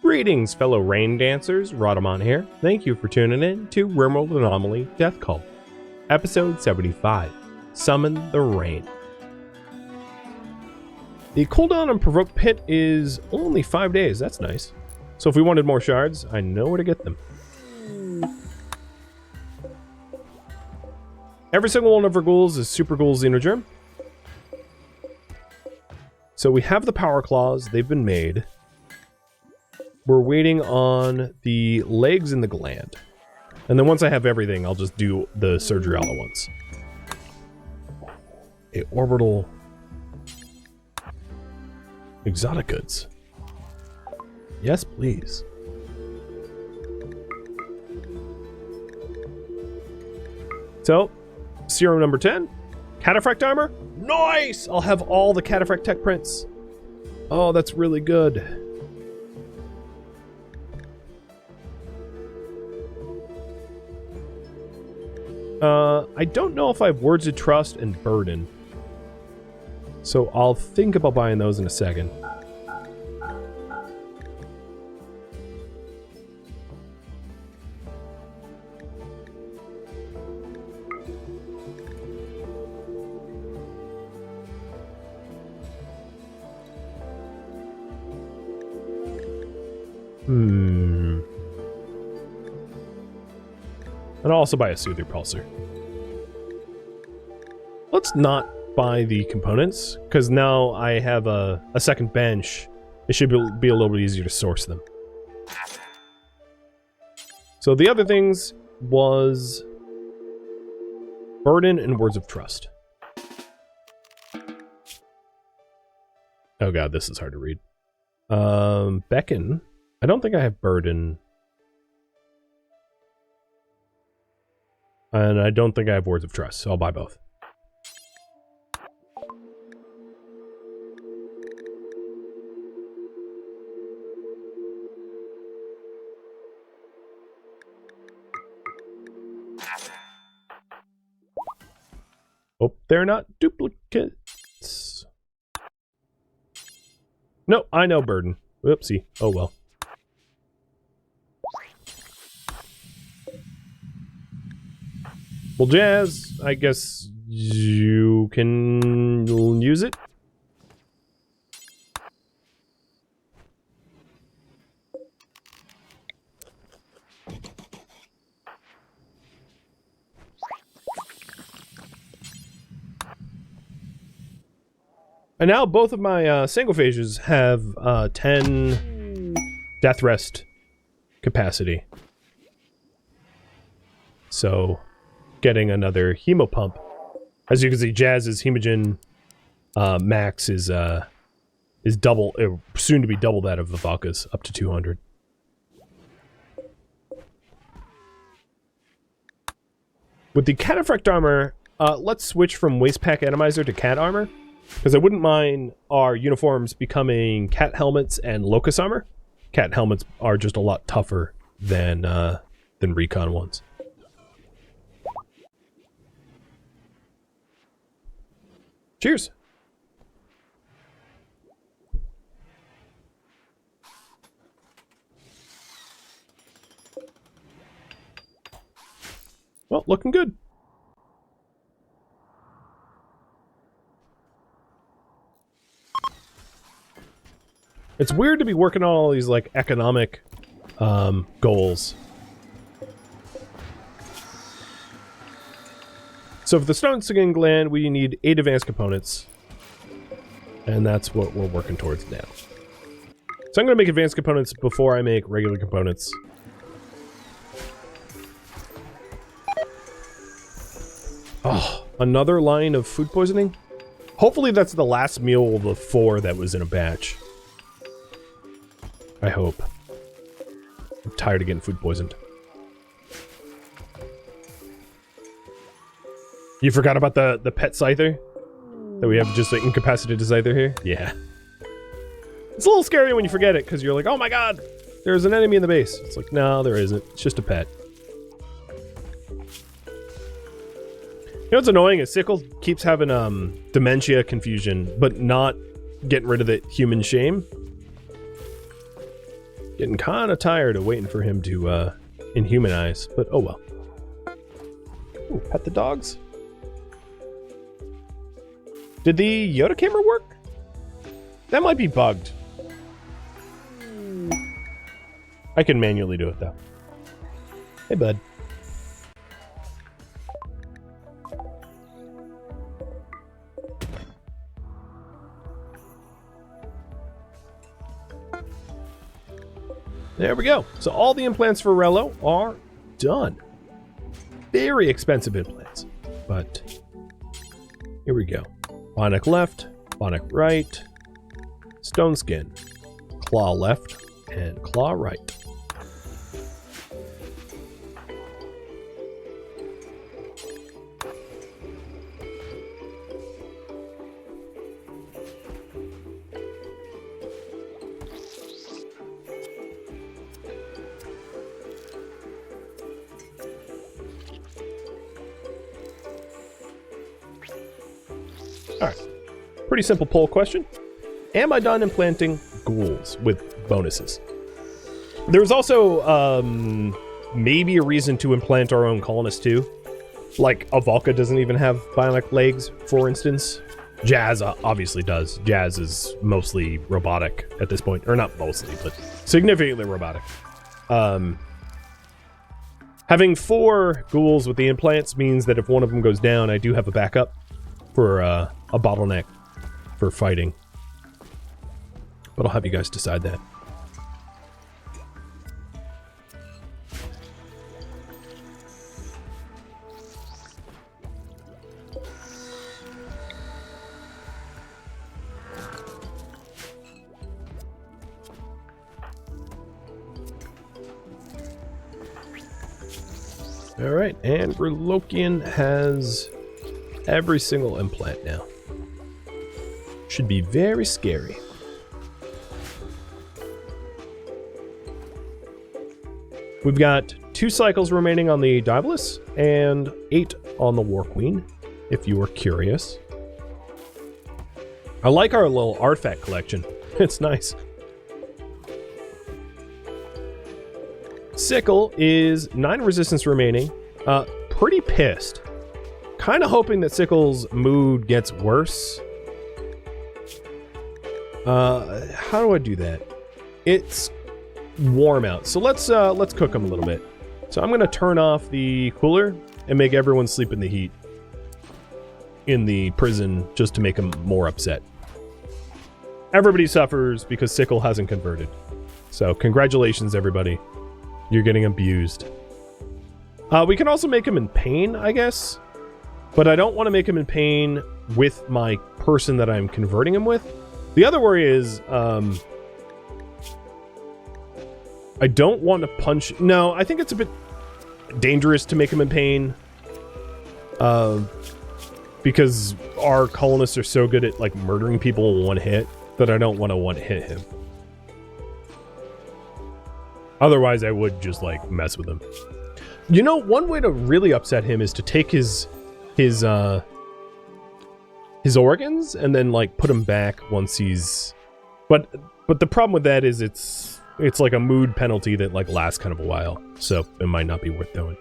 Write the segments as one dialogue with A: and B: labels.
A: Greetings, fellow rain dancers. Rhadamant here. Thank you for tuning in to RimWorld Anomaly Death Cult, episode 75. Summon the Rain. The cooldown on Provoke Pit is only 5 days. That's nice. So if we wanted more shards, I know where to get them. Every single one of our ghouls is Super Ghoul Xenogerm. So we have the power claws. They've been made. We're waiting on the legs and the gland. And then once I have everything, I'll just do the surgery all at once. A orbital exotic goods. Yes, please. So, serum number 10. Cataphract armor? Nice! I'll have all the cataphract tech prints. Oh, that's really good. I don't know if I have Words of Trust and Burden. So I'll think about buying those in a second. And I'll also buy a Soother Pulsar. Let's not buy the components, because now I have a second bench. It should be a little bit easier to source them. So the other things was Burden and Words of Trust. Oh god, this is hard to read. Beckon. I don't think I have Burden. And I don't think I have Words of Trust, so I'll buy both. Hope they're not duplicates. No, I know Burden. Whoopsie. Oh well. Well, Jazz, I guess you can use it. And now both of my sangophages have 10 death rest capacity. So getting another hemo pump. As you can see, Jazz's hemogen max is double, soon to be double that of Vivaka's, up to 200. With the cataphract armor, let's switch from waist pack atomizer to cat armor, because I wouldn't mind our uniforms becoming cat helmets and locust armor. Cat helmets are just a lot tougher than recon ones. Cheers. Well, looking good. It's weird to be working on all these, like, economic goals. So for the stone skin gland, we need 8 advanced components. And that's what we're working towards now. So I'm going to make advanced components before I make regular components. Oh, another line of food poisoning? Hopefully that's the last meal of the 4 that was in a batch. I hope. I'm tired of getting food poisoned. You forgot about the pet scyther? That we have just an incapacitated scyther here? Yeah. It's a little scary when you forget it, because you're like, oh my god, there's an enemy in the base. It's like, no, there isn't. It's just a pet. You know what's annoying is Sickle keeps having dementia confusion, but not getting rid of the human shame. Getting kind of tired of waiting for him to inhumanize, but oh well. Ooh, pet the dogs. Did the Yoda camera work? That might be bugged. I can manually do it though. Hey, bud. There we go. So all the implants for Rello are done. Very expensive implants, but here we go. Bionic left, bionic right, stone skin, claw left, and claw right. Alright, pretty simple poll question. Am I done implanting ghouls with bonuses? There's also maybe a reason to implant our own colonist too. Like, Avalka doesn't even have bionic legs, for instance. Jazz obviously does. Jazz is mostly robotic at this point. Or not mostly, but significantly robotic. Having 4 ghouls with the implants means that if one of them goes down, I do have a backup for a bottleneck for fighting. But I'll have you guys decide that. Alright, and Relokian has every single implant now. Should be very scary. We've got 2 cycles remaining on the Diabolus and 8 on the War Queen, if you were curious. I like our little artifact collection. It's nice. Sickle is 9 resistance remaining. Pretty pissed. Kind of hoping that Sickle's mood gets worse. How do I do that? It's warm out, so let's cook him a little bit. So I'm gonna turn off the cooler and make everyone sleep in the heat in the prison just to make him more upset. Everybody suffers because Sickle hasn't converted. So congratulations, everybody. You're getting abused. We can also make him in pain, I guess. But I don't want to make him in pain with my person that I'm converting him with. The other worry is, I don't want to punch... No, I think it's a bit dangerous to make him in pain. Because our colonists are so good at, like, murdering people in one hit that I don't want to one-hit him. Otherwise, I would just, like, mess with him. You know, one way to really upset him is to take his organs and then, like, put him back once he's... But the problem with that is it's like a mood penalty that, like, lasts kind of a while. So it might not be worth doing.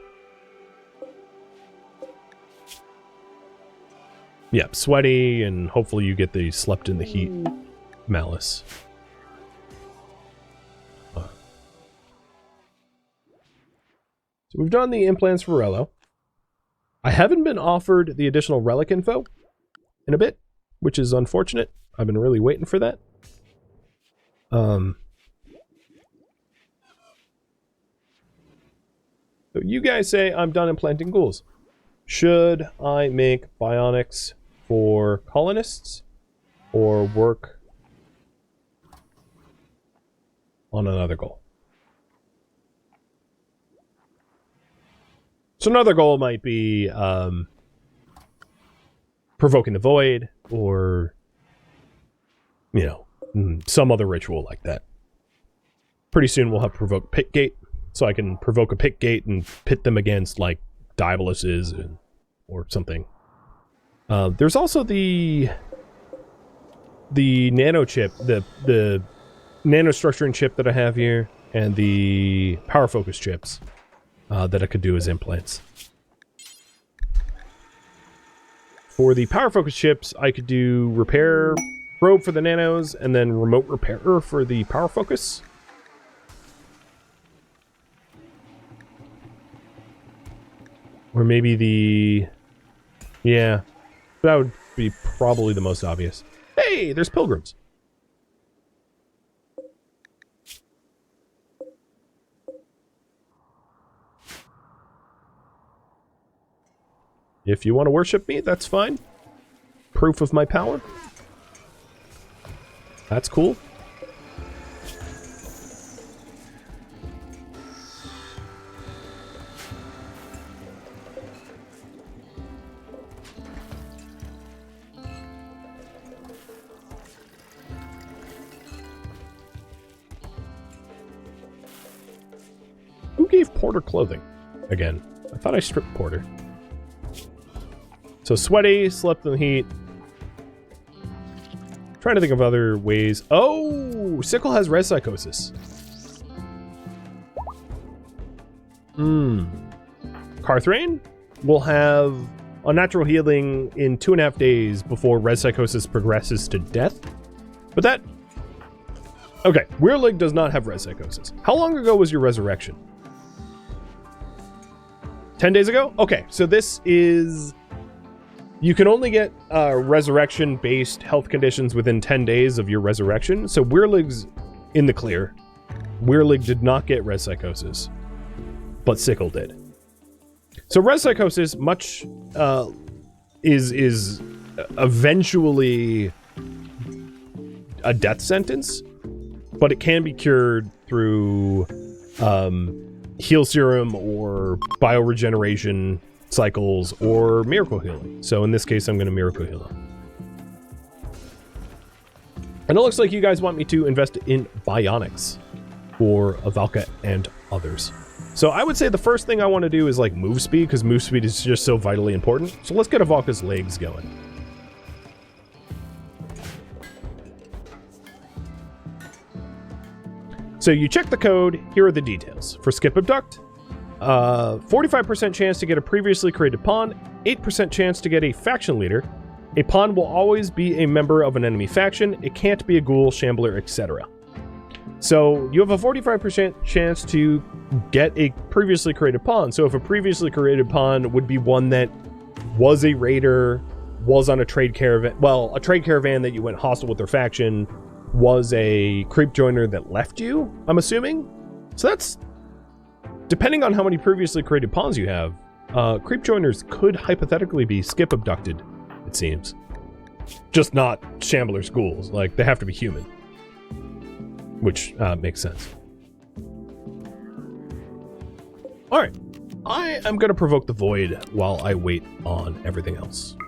A: Yeah, sweaty, and hopefully you get the slept in the heat malice. So we've done the implants for Rello. I haven't been offered the additional relic info in a bit, which is unfortunate. I've been really waiting for that. So you guys say I'm done implanting ghouls. Should I make bionics for colonists or work on another goal? So another goal might be provoking the void, or, you know, some other ritual like that. Pretty soon we'll have provoke pit gate, so I can provoke a pit gate and pit them against, like, Diaboluses or something. There's also the nano chip, the nanostructuring chip that I have here, and the power focus chips that I could do as implants. For the power focus chips, I could do repair probe for the nanos, and then remote repairer for the power focus. Or maybe the... yeah, that would be probably the most obvious. Hey, there's pilgrims. If you want to worship me, that's fine. Proof of my power. That's cool. Who gave Porter clothing? Again, I thought I stripped Porter. So sweaty, slept in the heat. Trying to think of other ways. Oh, Sickle has res psychosis. Carthrain will have unnatural healing in 2.5 days before res psychosis progresses to death. But that... okay, Weirlig does not have res psychosis. How long ago was your resurrection? 10 days ago? Okay, so this is... you can only get resurrection-based health conditions within 10 days of your resurrection, so Weirlig's in the clear. Weirlig did not get res psychosis, but Sickle did. So res psychosis much is eventually a death sentence, but it can be cured through heal serum or bioregeneration cycles or miracle healing. So in this case, I'm going to miracle heal him. And it looks like you guys want me to invest in bionics for Avalka and others. So I would say the first thing I want to do is like move speed, because move speed is just so vitally important. So let's get Avalka's legs going. So you check the code, here are the details. For skip abduct, 45% chance to get a previously created pawn, 8% chance to get a faction leader. A pawn will always be a member of an enemy faction. It can't be a ghoul, shambler, etc. So you have a 45% chance to get a previously created pawn. So if a previously created pawn would be one that was a raider, was on a trade caravan, well, a trade caravan that you went hostile with their faction, was a creep joiner that left you, I'm assuming. So that's, depending on how many previously created pawns you have, creep joiners could hypothetically be skip abducted, it seems. Just not shamblers, ghouls. Like, they have to be human. Which makes sense. Alright. I am going to provoke the void while I wait on everything else.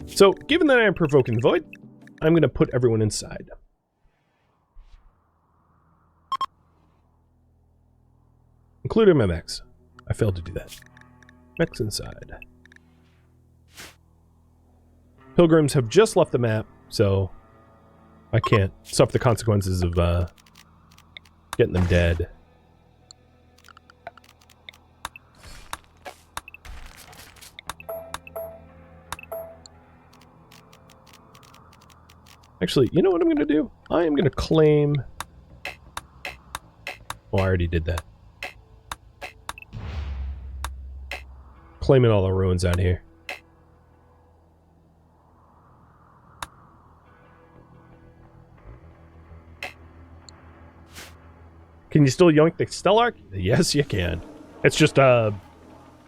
A: So, given that I am provoking the void, I'm going to put everyone inside. Including my mechs. I failed to do that. Mechs inside. Pilgrims have just left the map, so I can't suffer the consequences of getting them dead. Actually, you know what I'm going to do? I am going to claim... oh, I already did that. Claiming all the ruins out here. Can you still yoink the Stellarch? Yes, you can. It's just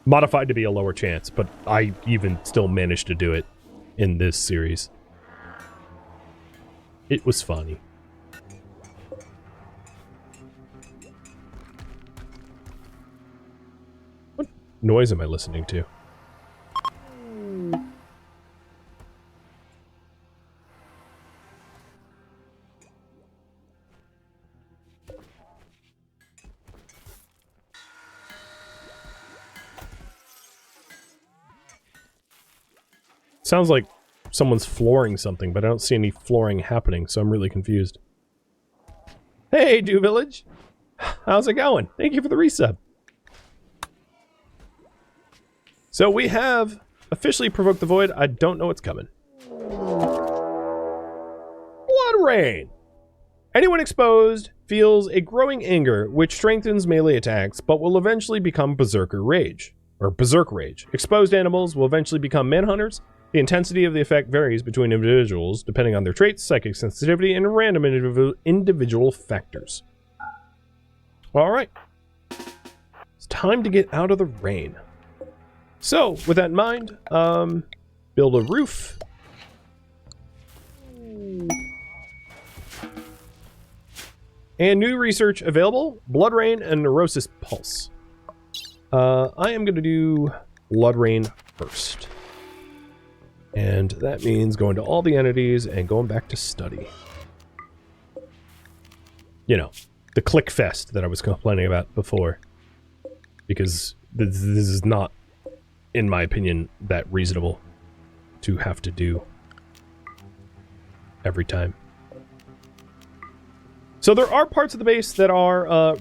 A: modified to be a lower chance, but I even still managed to do it in this series. It was funny. What noise am I listening to? Sounds like someone's flooring something, but I don't see any flooring happening, so I'm really confused. Hey, Do Village! How's it going? Thank you for the resub. So we have officially provoked the void. I don't know what's coming. Blood Rain! Anyone exposed feels a growing anger, which strengthens melee attacks, but will eventually become Berserker Rage. Or Berserk Rage. Exposed animals will eventually become manhunters. The intensity of the effect varies between individuals, depending on their traits, psychic sensitivity, and random individual factors. Alright. It's time to get out of the rain. So, with that in mind, build a roof. And new research available, Blood Rain and Neurosis Pulse. I am going to do Blood Rain first. And that means going to all the entities and going back to study. You know, the click fest that I was complaining about before. Because this is not, in my opinion, that reasonable to have to do every time. So there are parts of the base that are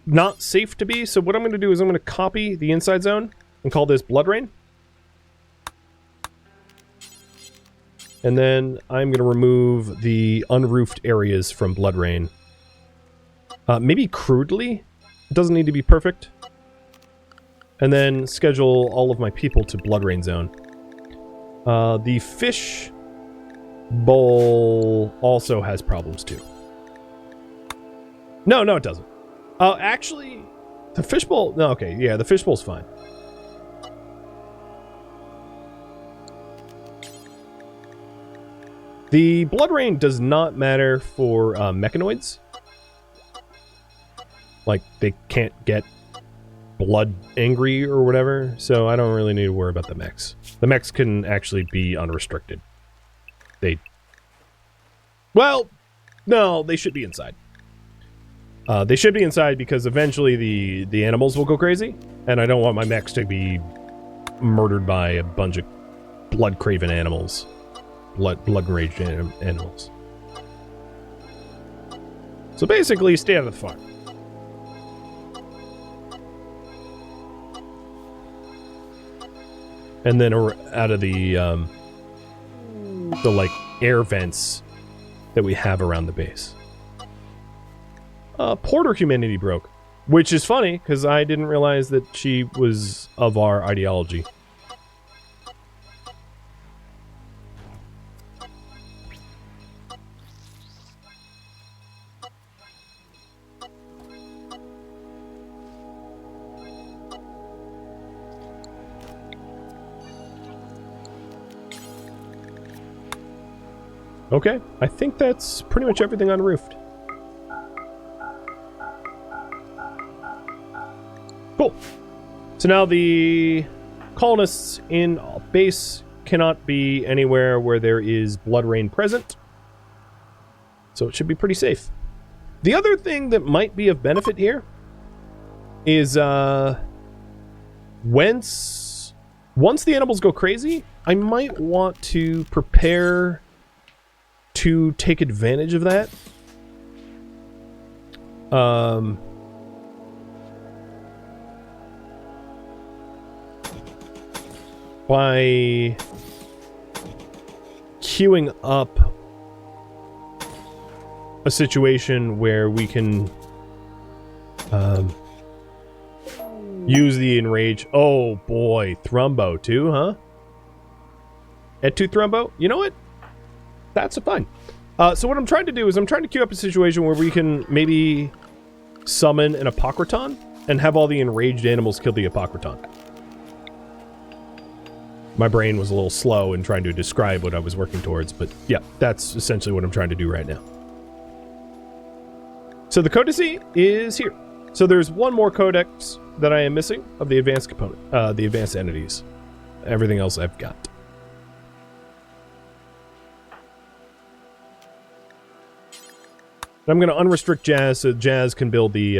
A: not safe to be, so what I'm going to do is I'm going to copy the inside zone and call this Blood Rain. And then I'm going to remove the unroofed areas from Blood Rain. Maybe crudely. It doesn't need to be perfect. And then schedule all of my people to Blood Rain zone. The fish bowl also has problems too. No, it doesn't. Actually, the fishbowl... No, okay, yeah, the fishbowl's fine. The Blood Rain does not matter for mechanoids. Like, they can't get blood angry or whatever, so I don't really need to worry about the mechs. The mechs can actually be unrestricted. Well, no, they should be inside. They should be inside because eventually the animals will go crazy, and I don't want my mechs to be murdered by a bunch of blood-craven animals. Blood-raged animals. So basically, stay out of the farm. And then out of the like, air vents that we have around the base. Porter Humanity broke. Which is funny, because I didn't realize that she was of our ideology. Okay, I think that's pretty much everything unroofed. Cool. So now the colonists in base cannot be anywhere where there is Blood Rain present. So it should be pretty safe. The other thing that might be of benefit here is once the animals go crazy, I might want to prepare to take advantage of that. By queuing up a situation where we can use the enrage. Oh boy, Thrumbo too, huh? Et tu Thrumbo? You know what? That's fine. So what I'm trying to do is I'm trying to queue up a situation where we can maybe summon an apocryton and have all the enraged animals kill the apocryton. My brain was a little slow in trying to describe what I was working towards, but yeah, that's essentially what I'm trying to do right now. So the codicy is here. So there's one more codex that I am missing of the advanced component, the advanced entities. Everything else I've got. I'm going to unrestrict Jazz so Jazz can build the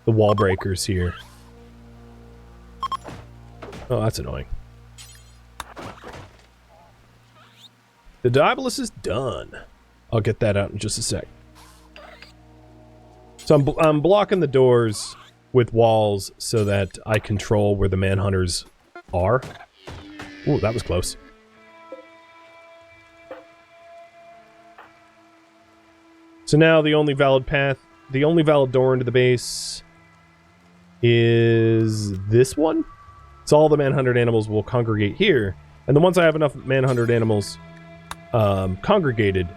A: wall breakers here. Oh, that's annoying. The Diabolus is done. I'll get that out in just a sec. So I'm blocking the doors with walls so that I control where the manhunters are. Ooh, that was close. So now the only valid path, the only valid door into the base is this one. So all the manhunted animals will congregate here. And then once I have enough manhunted animals congregated,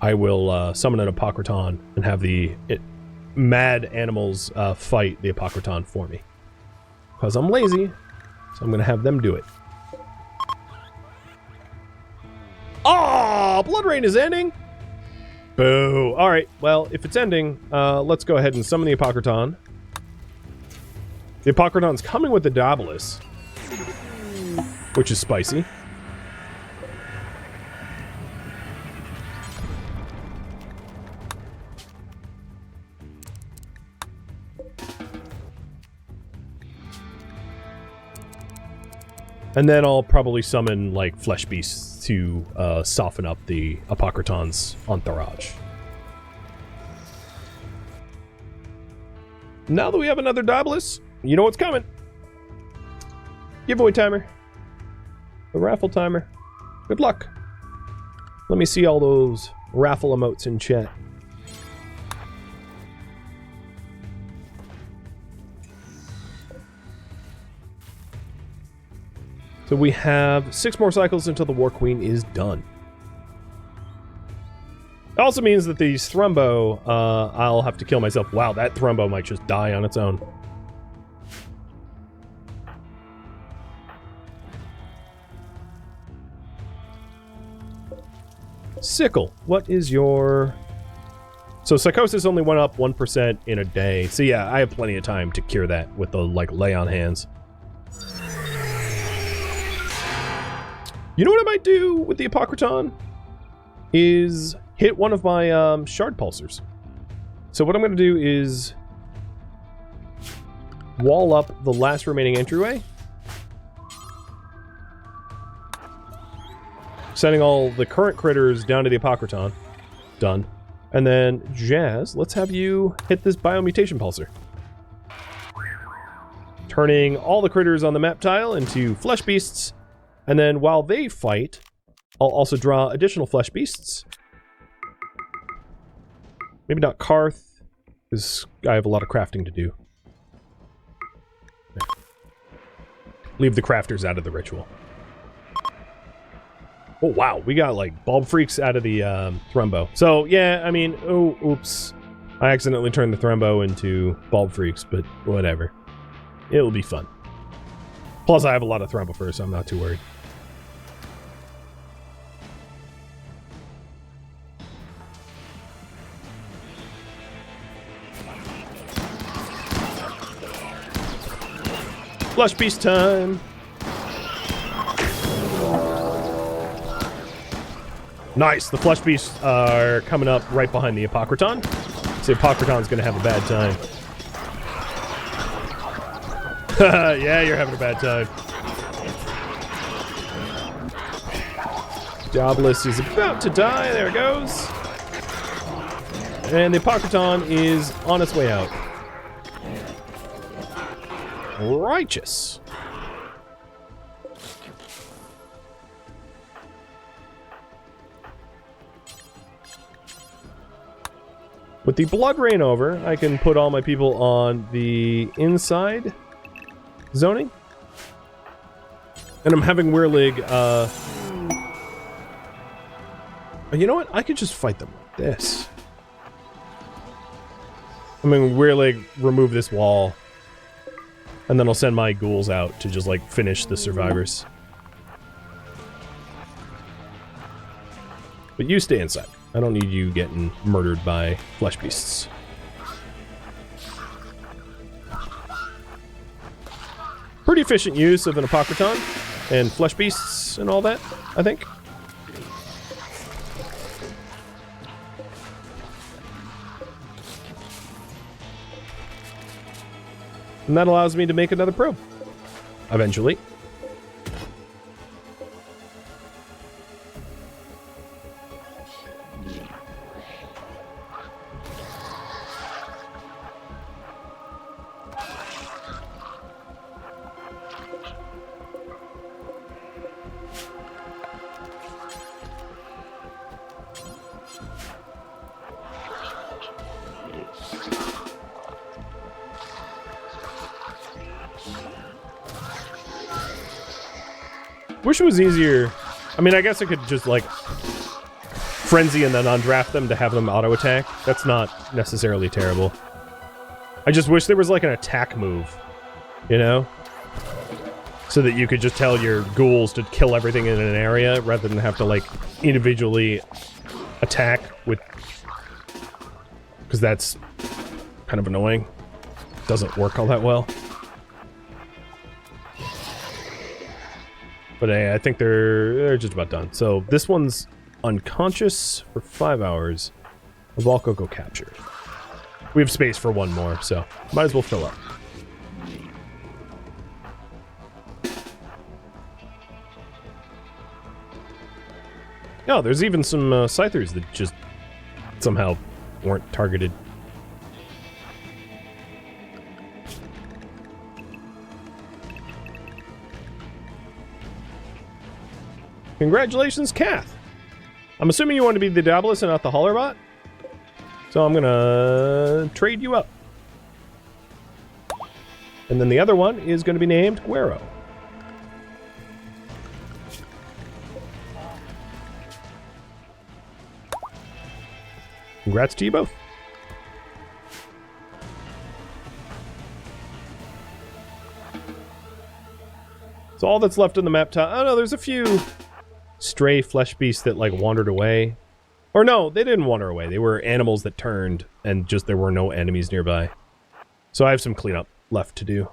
A: I will summon an apocryton and have the mad animals fight the apocryton for me. Because I'm lazy, so I'm going to have them do it. Oh, Blood Rain is ending! Boo. Alright, well, if it's ending, let's go ahead and summon the apocryton. The apocryton's coming with the Diabolus, which is spicy. And then I'll probably summon, like, flesh beasts to soften up the apocryton's entourage. Now that we have another Diabolus, you know what's coming. Giveaway timer. The raffle timer. Good luck. Let me see all those raffle emotes in chat. So we have 6 more cycles until the War Queen is done. It also means that the Thrumbo, I'll have to kill myself. Wow, that Thrumbo might just die on its own. Sickle, what is your... So Psychosis only went up 1% in a day. So yeah, I have plenty of time to cure that with the, like, lay on hands. You know what I might do with the Apocryton? Is hit one of my shard pulsers. So what I'm going to do is wall up the last remaining entryway, sending all the current critters down to the Apocryton. Done. And then, Jazz, let's have you hit this biomutation pulsar, turning all the critters on the map tile into flesh beasts. And then while they fight, I'll also draw additional flesh beasts. Maybe not Karth, because I have a lot of crafting to do. Leave the crafters out of the ritual. Oh wow, we got like bulb freaks out of the Thrumbo. So yeah, I mean, oh, oops. I accidentally turned the Thrumbo into bulb freaks, but whatever. It'll be fun. Plus I have a lot of Thrumbo first, so I'm not too worried. Flesh beast time! Nice! The flesh beasts are coming up right behind the Apocryton. So the Apocryton's gonna have a bad time. Yeah, you're having a bad time. Diabolus is about to die. There it goes. And the Apocryton is on its way out. Righteous. With the blood rain over, I can put all my people on the inside zoning. And I'm having Weirlig, you know what? I could just fight them like this. I mean, Weirlig, remove this wall. And then I'll send my ghouls out to just, like, finish the survivors. But you stay inside. I don't need you getting murdered by flesh beasts. Pretty efficient use of an Apocryton and flesh beasts and all that, I think. And that allows me to make another probe. Eventually. Wish it was easier. I mean, I guess I could just, like, frenzy and then undraft them to have them auto-attack. That's not necessarily terrible. I just wish there was, like, an attack move, you know? So that you could just tell your ghouls to kill everything in an area rather than have to, like, individually attack with... Because that's kind of annoying. Doesn't work all that well. But hey, I think they're just about done. So this one's unconscious for 5 hours. Volko go capture. We have space for one more, so might as well fill up. Oh, there's even some scythers that just somehow weren't targeted. Congratulations, Kath! I'm assuming you want to be the Daedalus and not the Hollerbot? So I'm gonna trade you up. And then the other one is gonna be named Guero. Congrats to you both. So all that's left in the map top. Oh no, there's a few stray flesh beasts that like wandered away. Or no, they didn't wander away. They were animals that turned and just there were no enemies nearby. So I have some cleanup left to do.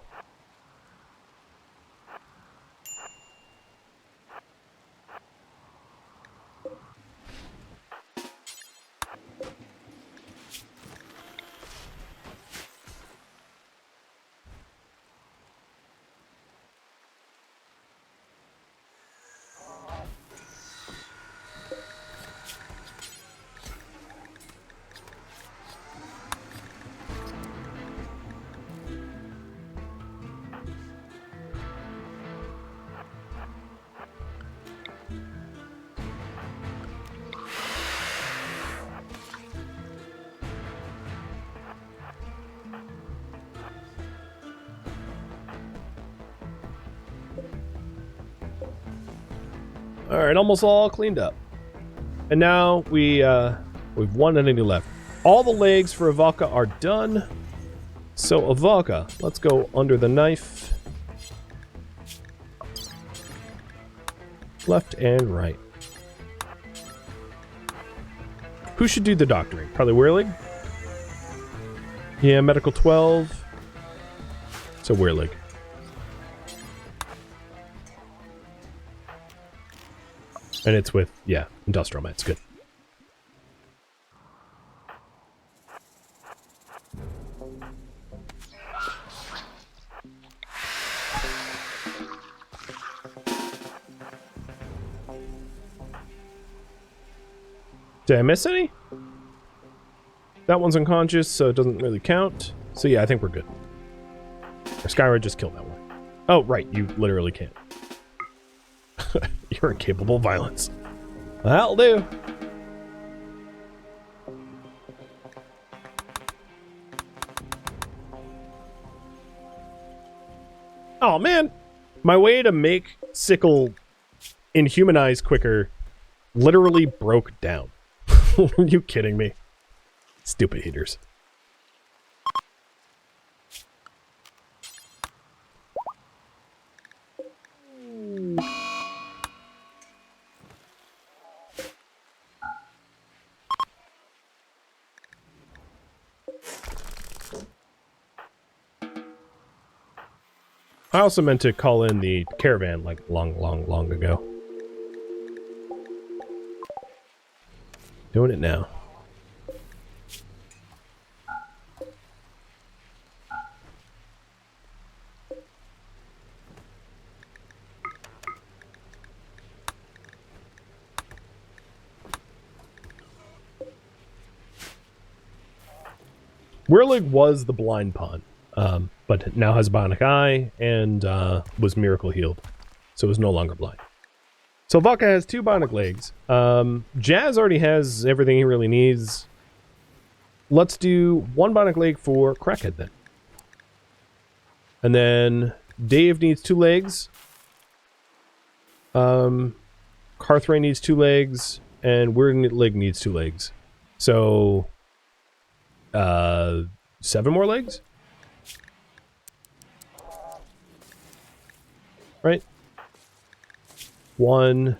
A: Alright, almost all cleaned up. And now we've one entity left. All the legs for Ivalka are done. So Ivalka, let's go under the knife. Left and right. Who should do the doctoring? Probably Weirlig? Yeah, medical 12. So Weirlig. And it's with, yeah, industrial mats. Good. Did I miss any? That one's unconscious, so it doesn't really count. So yeah, I think we're good. Or Skyward just killed that one. Oh, right, you literally can't. You're incapable of violence. That'll do. Oh man, my way to make Sickle inhumanize quicker literally broke down. Are you kidding me? Stupid heaters. I also meant to call in the caravan like long ago. Doing it now. Weirlig was the blind pawn. But now has a bionic eye and was miracle healed, so is no longer blind. So Valka has 2 bionic legs. Jazz already has everything he really needs. Let's do 1 bionic leg for Crackhead then. And then Dave needs 2 legs. Carthray needs 2 legs, and Weirdlig needs 2 legs. So, 7 more legs? Right? 1,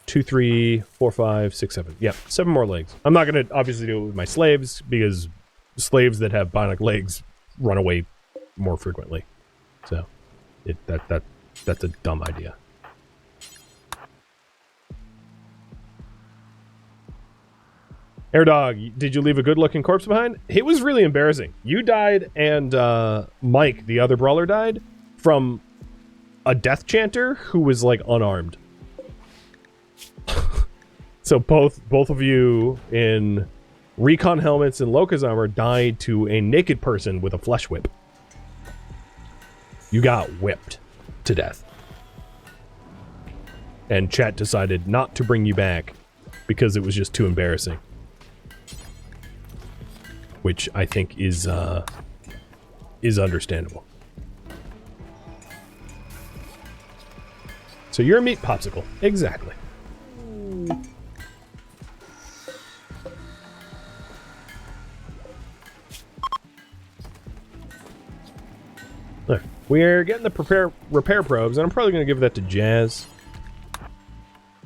A: 2, 3, 4, 5, 6, 7. Yep, 7 more legs. I'm not going to obviously do it with my slaves, because slaves that have bionic legs run away more frequently. So, that's a dumb idea. Airdog, did you leave a good-looking corpse behind? It was really embarrassing. You died, and Mike, the other brawler, died from a death chanter who was, like, unarmed. So both of you in recon helmets and Locust armor died to a naked person with a flesh whip. You got whipped to death. And chat decided not to bring you back because it was just too embarrassing. Which I think is understandable. So you're a meat popsicle. Exactly. Look, we're getting the repair probes, and I'm probably going to give that to Jazz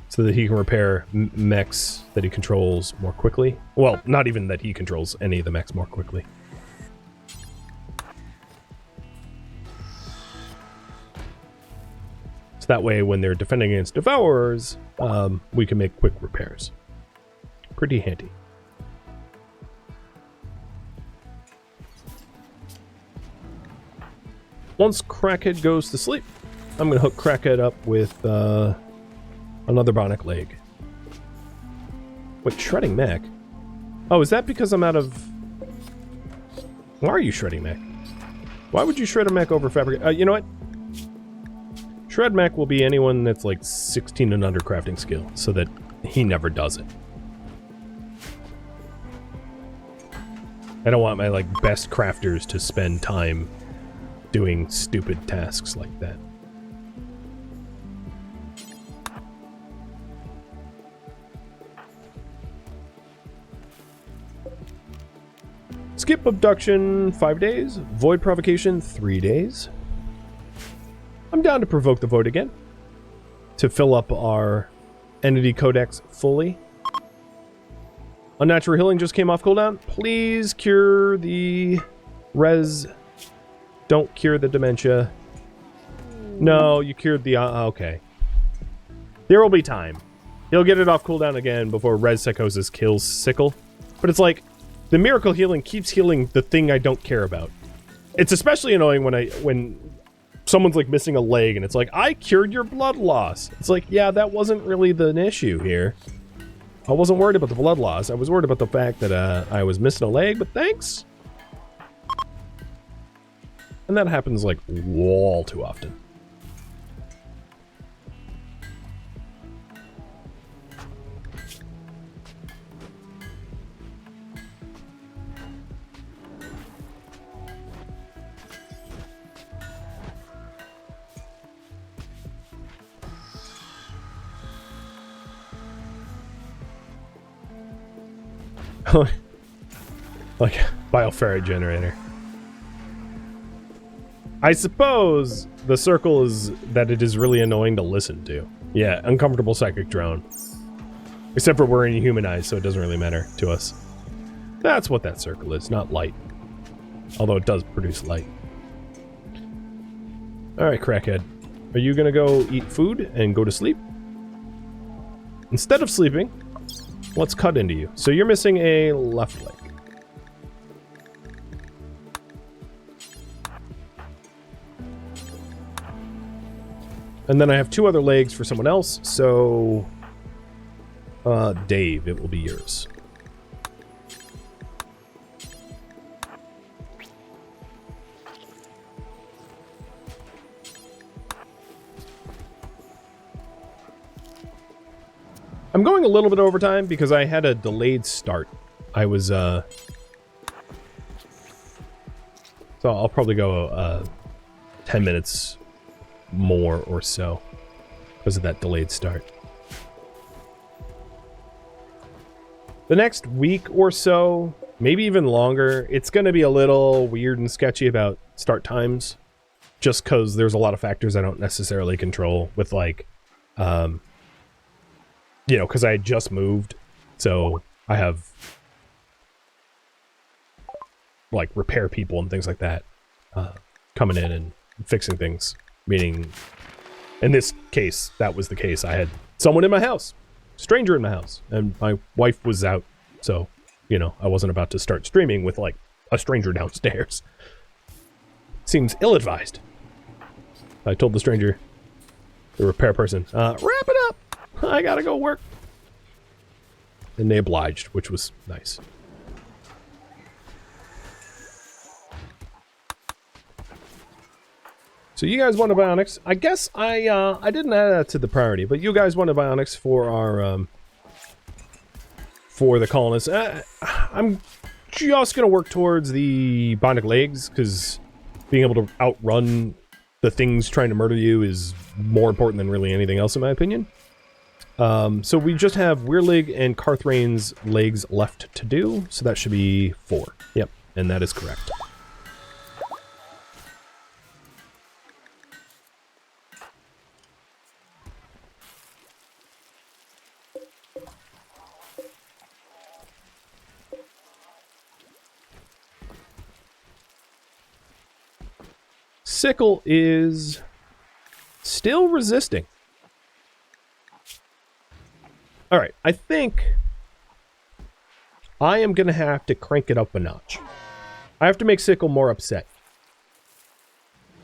A: so that he can repair mechs that he controls more quickly. Well, not even that he controls any of the mechs more quickly. So that way, when they're defending against Devourers, we can make quick repairs. Pretty handy. Once Crackhead goes to sleep, I'm going to hook Crackhead up with another bionic leg. Wait, shredding mech? Oh, is that because I'm out of... Why are you shredding mech? Why would you shred a mech over fabric? You know what? Shred mech will be anyone that's like 16 and under crafting skill, so that he never does it. I don't want my like best crafters to spend time doing stupid tasks like that. Skip abduction 5 days, void provocation 3 days. I'm down to provoke the void again to fill up our entity codex fully. Unnatural healing just came off cooldown. Please cure the res. Don't cure the dementia. No, you cured the... okay. There will be time. He'll get it off cooldown again before res psychosis kills Sickle. But it's like, the miracle healing keeps healing the thing I don't care about. It's especially annoying when someone's like missing a leg and it's like, I cured your blood loss. It's like, yeah, that wasn't really the issue here. I wasn't worried about the blood loss. I was worried about the fact that I was missing a leg, but thanks. And that happens like all too often. Like bioferrite generator. I suppose the circle is that it is really annoying to listen to. Yeah, uncomfortable psychic drone. Except for we're inhumanized, so it doesn't really matter to us. That's what that circle is, not light. Although it does produce light. Alright, Crackhead. Are you gonna go eat food and go to sleep? Instead of sleeping, let's cut into you. So you're missing a left leg. And then I have 2 other legs for someone else, so... Dave, it will be yours. I'm going a little bit overtime because I had a delayed start. I was, So I'll probably go 10 minutes more or so. because of that delayed start. The next week or so, maybe even longer, it's going to be a little weird and sketchy about start times, just because there's a lot of factors I don't necessarily control with, like, you know, because I had just moved, so I have, like, repair people and things like that coming in and fixing things, meaning, in this case, that was the case. I had someone in my house. Stranger in my house, and my wife was out, so, you know, I wasn't about to start streaming with, like, a stranger downstairs. Seems ill-advised. I told the stranger, the repair person, wrap it up! I gotta go work. And they obliged, which was nice. So you guys wanted bionics. I guess I didn't add that to the priority, but you guys wanted bionics for our for the colonists. I'm just gonna work towards the bionic legs, because being able to outrun the things trying to murder you is more important than really anything else, in my opinion. So we just have Weirlig and Carthrane's legs left to do, so that should be 4. Yep, and that is correct. Sickle is still resisting. Alright, I think I am going to have to crank it up a notch. I have to make Sickle more upset.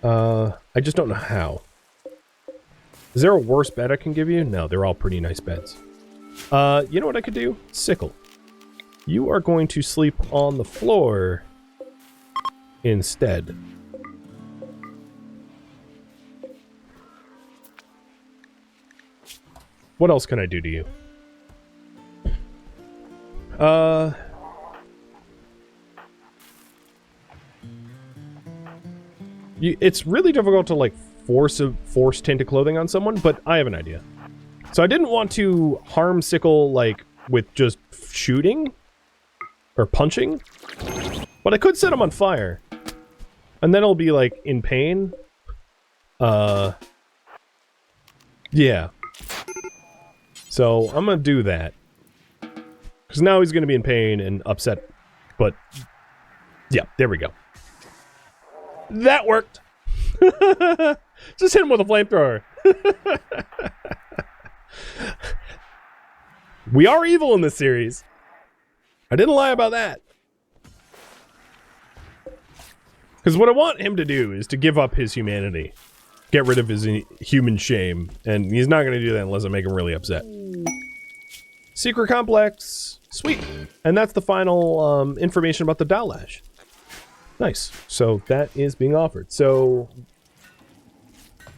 A: I just don't know how. Is there a worse bed I can give you? No, they're all pretty nice beds. You know what I could do? Sickle. You are going to sleep on the floor instead. What else can I do to you? It's really difficult to, like, force tinted clothing on someone, but I have an idea. So I didn't want to harm Sickle, like, with just shooting or punching, but I could set him on fire, and then he'll be, like, in pain. Yeah. So I'm gonna do that, because now he's gonna be in pain and upset, but yeah, there we go. That worked. Just hit him with a flamethrower. We are evil in this series. I didn't lie about that. Because what I want him to do is to give up his humanity. Get rid of his human shame. And he's not going to do that unless I make him really upset. Secret complex. Sweet. And that's the final information about the Dowlash. Nice. So that is being offered. So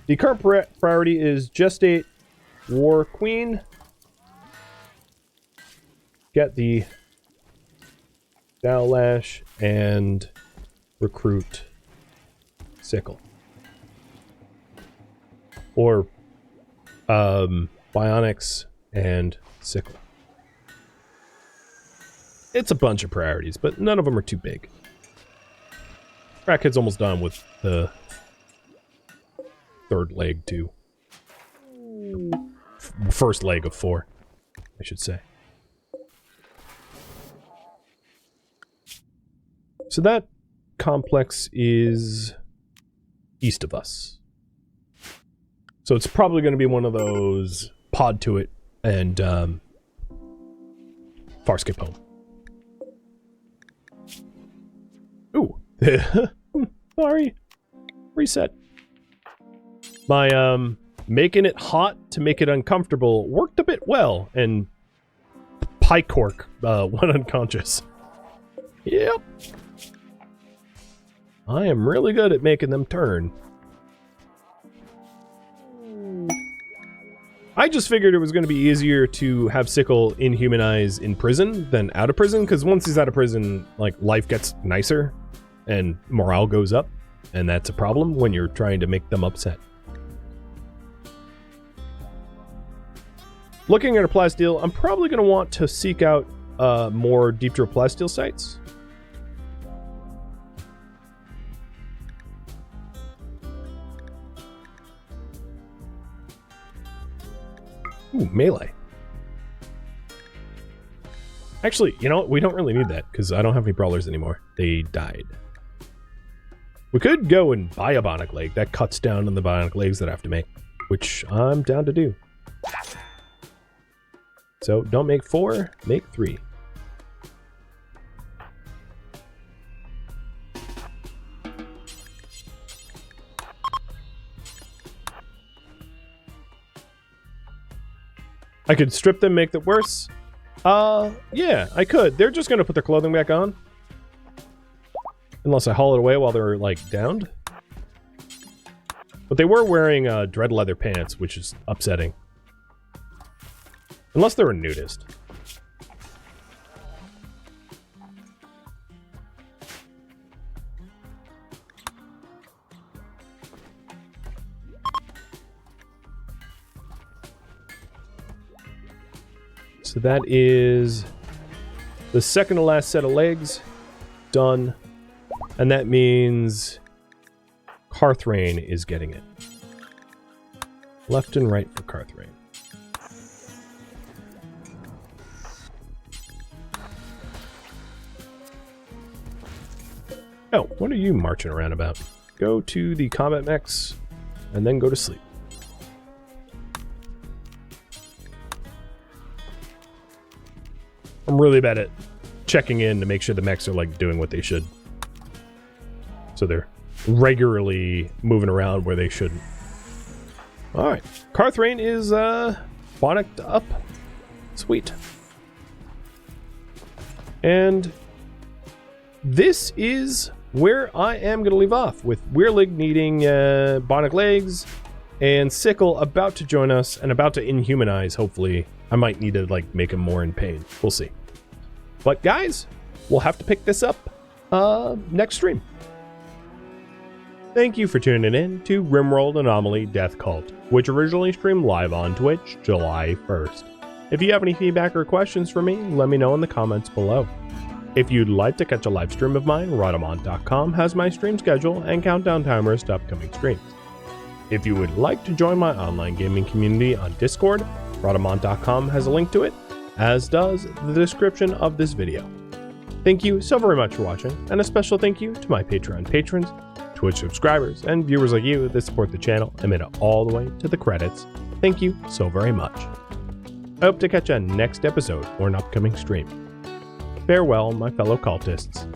A: the current priority is Gestate War Queen. Get the Dowlash and recruit Sickle. Or Bionics and Sickle. It's a bunch of priorities, but none of them are too big. Crackhead's almost done with the third leg, too. First leg of 4, I should say. So that complex is east of us. So it's probably going to be one of those pod to it and far skip home. Ooh. Sorry. Reset. My making it hot to make it uncomfortable worked a bit well, and Pie Cork went unconscious. Yep. I am really good at making them turn. I just figured it was going to be easier to have Sickle inhumanize in prison than out of prison, because once he's out of prison, like, life gets nicer and morale goes up, and that's a problem when you're trying to make them upset. Looking at a plasteel, I'm probably going to want to seek out more deep drill plasteel sites. Ooh, melee. Actually, you know what? We don't really need that because I don't have any brawlers anymore. They died. We could go and buy a bionic leg. That cuts down on the bionic legs that I have to make, which I'm down to do. So don't make 4, make 3. I could strip them, make it worse. Yeah, I could. They're just gonna put their clothing back on. Unless I haul it away while they're, like, downed. But they were wearing dread leather pants, which is upsetting. Unless they're a nudist. So that is the second to last set of legs done. And that means Carthrain is getting it. Left and right for Carthrain. Oh, what are you marching around about? Go to the combat mechs and then go to sleep. I'm really bad at checking in to make sure the mechs are like doing what they should. So they're regularly moving around where they shouldn't. Alright. Carthrain is bionicked up. Sweet. And this is where I am going to leave off, with Weirlig needing bionic legs and Sickle about to join us and about to inhumanize, hopefully. I might need to like make him more in pain. We'll see. But guys, we'll have to pick this up next stream. Thank you for tuning in to RimWorld Anomaly Death Cult, which originally streamed live on Twitch July 1st. If you have any feedback or questions for me, let me know in the comments below. If you'd like to catch a live stream of mine, Rhadamant.com has my stream schedule and countdown timers to upcoming streams. If you would like to join my online gaming community on Discord, Rhadamant.com has a link to it, as does the description of this video. Thank you so very much for watching, and a special thank you to my Patreon patrons, Twitch subscribers, and viewers like you that support the channel and made it all the way to the credits. Thank you so very much. I hope to catch you on next episode or an upcoming stream. Farewell, my fellow cultists.